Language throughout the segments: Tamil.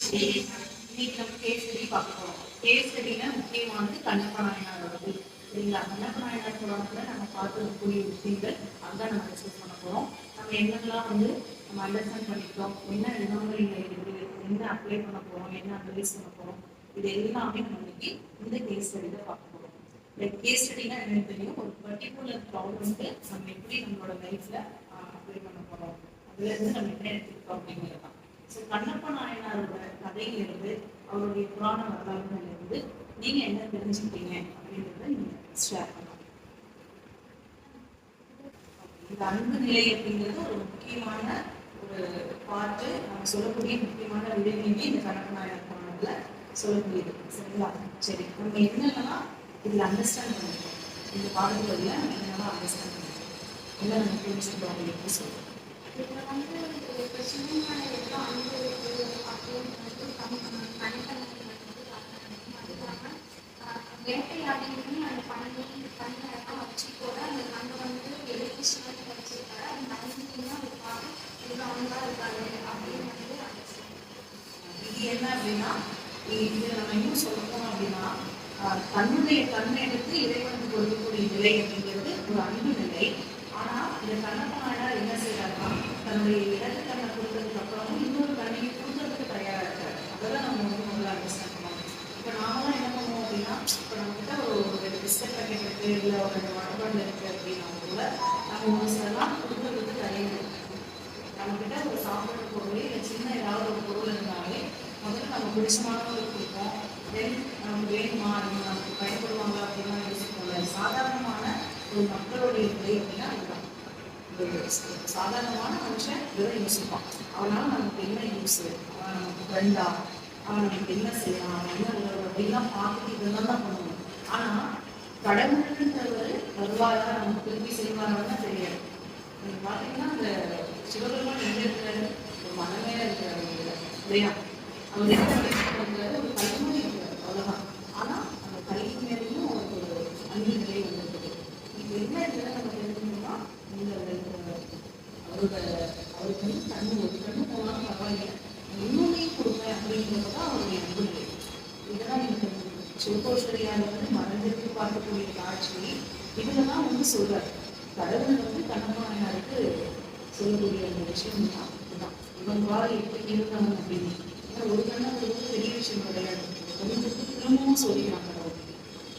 இன்னைக்கு நம்ம கேஸ் ஸ்டடி பார்க்க போறோம். கேஸ் ஸ்டடினா முக்கியமானது கண்ணப்ப நாயனாரோடது. சரிங்களா? கண்ணப்ப நாயனார் புராணத்துல நம்ம பார்க்கக்கூடிய விஷயங்கள் அதுதான் நம்ம டிஸ்கஸ் பண்ண போறோம். நம்ம என்னெல்லாம் நம்ம அண்டர்ஸ்டாண்ட் பண்ணிக்கிட்டோம், என்ன விதங்களில் இருக்குது, என்ன அப்ளை பண்ண போறோம், என்ன அனலைஸ் பண்ண போறோம், இது எல்லாமே நம்ம இன்னைக்கு இந்த கேஸ் ஸ்டடியில பார்க்க போறோம். இந்த கேஸ் ஸ்டடினா என்னன்னு தெரியும், ஒரு பர்டிகுலர் ப்ராப்ளம்க்கு நம்ம எப்படி நம்மளோட லைஃப்ல அப்ளை பண்ண போறோம், அதுல இருந்து நம்ம என்ன எடுத்துக்கிட்டோம் அப்படிங்கிறது தான். ஸோ கண்ணப்ப நாயனாரோட கதையிலிருந்து அவருடைய புராண வரலாறுகளிலிருந்து நீங்க என்ன தெரிஞ்சுக்கிட்டீங்க அப்படின்றத நீங்க ஷேர் பண்ணலாம். இந்த அன்பு நிலை அப்படிங்கிறது ஒரு முக்கியமான ஒரு பாட்டு, நம்ம சொல்லக்கூடிய முக்கியமான விடயமே இந்த கண்ணப்ப நாயனார் புராணத்துல சொல்லக்கூடியது. சரிங்களா? சரி, நம்ம என்னென்னலாம் இதுல அண்டர்ஸ்டாண்ட் பண்ணிக்கிறோம், இந்த பாடல்கள்ல நம்ம என்னென்னலாம் அண்டர்ஸ்டாண்ட் பண்ணிக்கிறோம், என்ன நம்ம புரிஞ்சுக்கிறோம் அப்படின்னு சொல்லுவோம். இதுல வந்து ஒரு சிவனான எல்லாம் அன்பு இருக்கு அப்படின்னு வந்து கணிப்பணிகள் வந்து காட்டணும். அது இல்லாம வேட்டையாடின்னு அந்த பண்ணெல்லாம் வச்சு கூட அந்த கண்ணை வந்து எழுதி சிவனை வச்சிருக்காரு. அது மனசுலாம் இருக்காங்க, இது அவங்களா இருக்காரு அப்படின்னு வந்து இது என்ன அப்படின்னா, இது நம்ம இன்னும் சொல்ல போனோம் அப்படின்னா, தன்னுடைய கண்ணை எடுத்து இறைவனுக்கு கொடுக்கக்கூடிய நிலை அப்படிங்கிறது ஒரு அன்பு நிலை. ஆனா இந்த கண்ணப்ப நாயனார் என்ன செய்யறாருன்னா, தன்னுடைய இடது கண்ணை கொடுத்ததுக்கு அப்புறமும் இன்னொரு கண்ணையை கொடுக்கறதுக்கு தயாரா இருக்காரு. அதெல்லாம் நம்ம வந்து முதல்ல அண்டர்ஸ்டாண்ட் பண்ணணும். இப்ப நாமெல்லாம் என்ன பண்ணுவோம் அப்படின்னா, இப்ப நம்ம கிட்ட ஒரு பிஸ்கட் பேக்கெட் இருக்கு, இல்ல ஒரு வடபாடு இருக்கு அப்படின்னா கூட நம்ம ஒரு சிலலாம் கொடுக்கறதுக்கு தயார். நம்ம கிட்ட ஒரு சாப்பிட்ற பொருள் இல்லை சின்ன ஏதாவது ஒரு பொருள் இருந்தாலே முதல்ல நம்ம பிடிச்சமானவங்களுக்கு கொடுப்போம். தென் நமக்கு வேணுமா, அவங்க நமக்கு பயன்படுவாங்க அப்படின்னா யோசிப்போம்ல. சாதாரணமான ஒரு மக்களுடைய நிலை அப்படின்னா அதுதான். ஒரு சாதாரணமான மனுஷன் இதெல்லாம் யோசிப்பான். அவனால நமக்கு என்ன யூஸ், அவன் நமக்கு ஃப்ரெண்டா, அவன் நமக்கு என்ன செய்யலாம், அவன் என்ன உணர்வு அப்படின்லாம் பார்த்துட்டு இதெல்லாம் தான் பண்ணுவோம். ஆனா கடவுள்ன்றவர் வருவாரா, நமக்கு திரும்பி செய்வாரான்னு தெரியாது. நீங்க பாத்தீங்கன்னா அந்த சிவபெருமான் எங்க இருக்கிறாரு, ஒரு மலை மேல இருக்கிறாரு இல்லையா? அவர் என்ன பண்ணிருக்காரு, ஒரு கல்வி இருக்கிறார், அவ்வளவுதான். ஆனா அந்த கல்வி மேலேயும் ஒரு அன்பு நிலை வந்திருக்குது. இது என்ன இருக்கிறத நம்ம தெரிஞ்சுக்கணும்னா, இந்த அவருக்கு வந்து கண்ணு ஒரு கண்ணு போனாலும் பரவாயில்லை, இன்னொன்னையும் கொடுப்பேன் அப்படின்றதுதான் அவருடைய அன்பு நிலை. இதெல்லாம் நீங்க தெரிஞ்சுக்கணும். சிவகோஸ்வரியார் வந்து மறந்துட்டு பார்க்கக்கூடிய காட்சி இதுலதான் வந்து சொல்றாரு. கடவுள் வந்து கண்ணப்ப நாயனாருக்கு சொல்லக்கூடிய அந்த விஷயம் தான் இதுதான். இவன் வாழ் எப்படி இருந்தாங்க அப்படின்னு. ஏன்னா ஒரு கண்ணை வந்து பெரிய விஷயம் கிடையாது. கொஞ்சத்துக்கு திரும்பவும் சொல்லிக்கிறாங்க கடவுள்.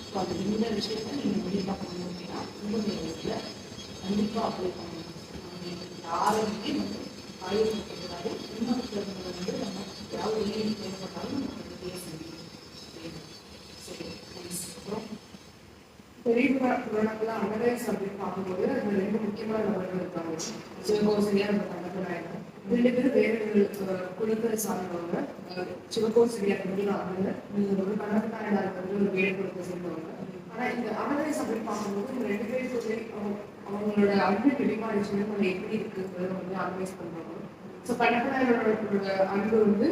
இப்போ அந்த இந்த விஷயத்த நீங்க கண்டிப்பா பண்ணணும் அப்படின்னா உங்களுடைய வீட்டுல கண்டிப்பா அப்ளை பண்ணணும். யாருமே வந்து ஆயுதப்படாது. இன்னொருத்தவங்களை வந்து நம்ம யாரும் வெளியே தேவைப்பட்டாலும் நம்ம வெளியே செய்யணும். சரி, அப்புறம் பெரிய புராணத்துல அன்னதாயம் அப்படின்னு பார்க்கும்போது அதுல ரெண்டு முக்கியமான நபர்கள் இருக்காங்க. சிவகோசரியா அந்த கண்ணப்ப நாயனார். ரெண்டு பேரும் வேறு குலத்தை சார்ந்தவங்க. சிவகோசரியா வந்து ஒரு கண்ணப்ப நாயனார் வந்து ஒரு வேறு குலத்தை சேர்ந்தவங்க. ஆனா இந்த அன்னதாயம் அப்படின்னு பார்க்கும்போது இந்த ரெண்டு பேருக்கு அவங்களோட அன்பு வெளிமாறிச்சுன்னு நம்ம எப்படி இருக்குங்கிறத வந்து அனலைஸ் பண்றாங்க. ஸோ கண்ணப்ப நாயனாரோட அன்பு வந்து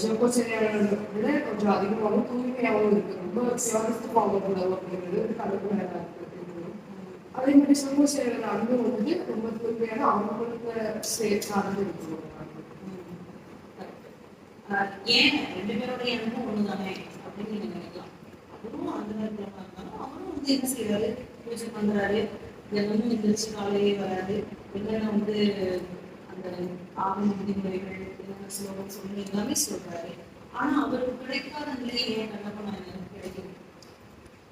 சிவகோசரியாரோட விட கொஞ்சம் அதிகமாகவும் தூய்மையாகவும் இருக்கு. ரொம்ப சிவகத்துவம் அப்படிங்கிறது கண்ணப்ப நாயனார் இருக்கு. அதே மாதிரி சிவகோசரியோட அன்பு வந்து ரொம்ப தூய்மையான அவங்களுக்கு சார்ந்து இருக்கு. ஏன் ரெண்டு பேருடைய அன்பும் ஒண்ணுதானே அப்படின்னு நீங்க நினைக்கலாம். அவரும் அந்த நேரத்துல இருந்தாலும் அவரும் வந்து என்ன செய்யறாரு, பூஜை பண்றாரு, தினமும் எந்திரிச்சு காலையே வராது, என்னென்ன வந்து அந்த ஆகம விதிமுறைகள் என்னென்ன ஸ்லோகம் சொல்லி எல்லாமே சொல்றாரு. ஆனா அவருக்கு கிடைக்காத நிலை ஏன் கண்ணப்ப நாயனாருக்கு கிடைக்குது?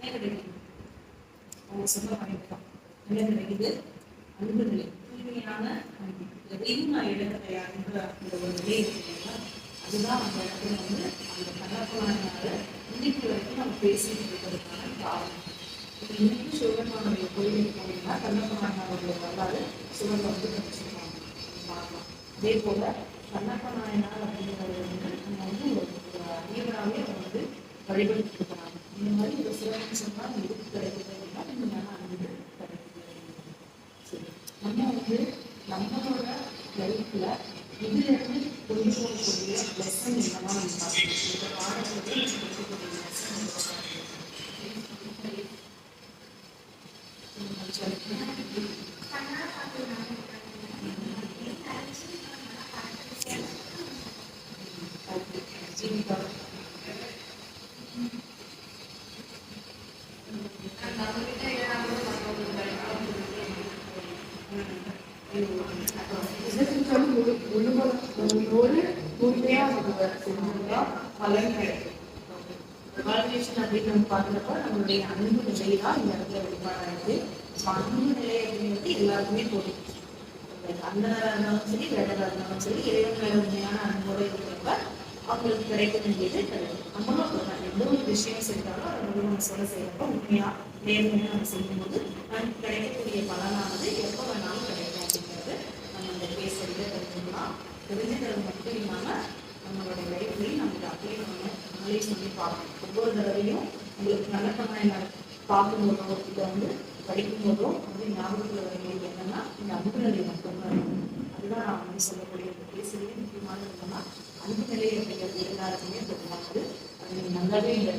ஏன் கிடைக்குது? அவங்க சொல்ல பண்ணிட்டான். என்ன கிடைக்குது? அன்பு நிலை, தூய்மையான அன்பு. எதையும் நான் எடுக்க தயார்ன்ற அந்த ஒரு நிலை இருக்குங்களா, அதுதான் அந்த இடத்துல வந்து அந்த கண்ணப்ப நாயனாரை இன்னைக்கு வரைக்கும் நம்ம பேசிட்டு இருக்கிறதுக்கான காரணம். இன்னைக்கும் சிவபெருமானுடைய கோயிலுக்கு போனீங்கன்னா கண்ணப்ப நாயனாருடைய வரலாறு சிவன் வந்து படிச்சிருக்காங்க, பார்க்கலாம். அதே போல கண்ணப்ப நாயனார் அப்படிங்கிறது வந்து நம்ம வந்து ஒரு அறிவராகவே அவங்க வந்து வழிபட்டு இருக்கிறாங்க. இந்த மாதிரி ஒரு சிவபெருமான் எதுக்கு கிடைக்குது அப்படின்னா உண்மையான அன்பு கிடைக்குது. சரி, நம்ம வந்து நம்மளோட லைஃப்ல இதுல இருந்து கொண்டு போகக்கூடிய லெசன் என்னவா நம்ம பார்க்கணும். இந்த பாடத்துல கொடுக்கக்கூடிய லெசன் ஜீவிதா. முழுமையா செஞ்சா பலன் கிடைக்கும். எவாலுவேஷன் அப்படின்னு நம்ம பார்க்குறப்ப நம்மளுடைய அன்பு நிலை தான் இந்த இடத்துல வெளிப்பாடாயிருக்கு. அன்பு நிலை அப்படிங்கிறது எல்லாருக்குமே போதும். அந்தனராக இருந்தாலும் சரி, வேடராக இருந்தாலும் சரி, இறைவன் மேல உண்மையான அன்போடு இருக்கிறப்ப அவங்களுக்கு கிடைக்க வேண்டியது கிடைக்கும். நம்மளும் அப்படிதான் எந்த ஒரு விஷயம் செஞ்சாலும் அதை வந்து நம்ம செய்யறப்ப உண்மையா நேர்மையா நம்ம செய்யும்போது நமக்கு கிடைக்கக்கூடிய பலனானது எப்போ வேணாலும் கிடைக்கும் அப்படிங்கிறது நம்ம இந்த கேஸ் வந்து தெரிஞ்சுக்கலாம். தெரிஞ்சுக்கிறது மட்டும் இல்லாமல் நம்மளுடைய லைஃப்லையும் நம்ம இதை அப்ளை பண்ண அனலைஸ் பண்ணி பார்க்கணும். ஒவ்வொரு தடவையும் உங்களுக்கு நல்ல என்ன பார்க்கும்போதோ இதை வந்து படிக்கும்போதோ வந்து ஞாபகத்தில் வரும்போது என்னன்னா இந்த அன்பு நிலை மட்டும்தான் இருக்கும். அதுதான் நான் வந்து சொல்லக்கூடிய இந்த பேசுறதே முக்கியமான என்னன்னா அன்பு நிலை அப்படிங்கிறது எல்லாருக்குமே பொதுவானது. அது நல்லாவே இந்த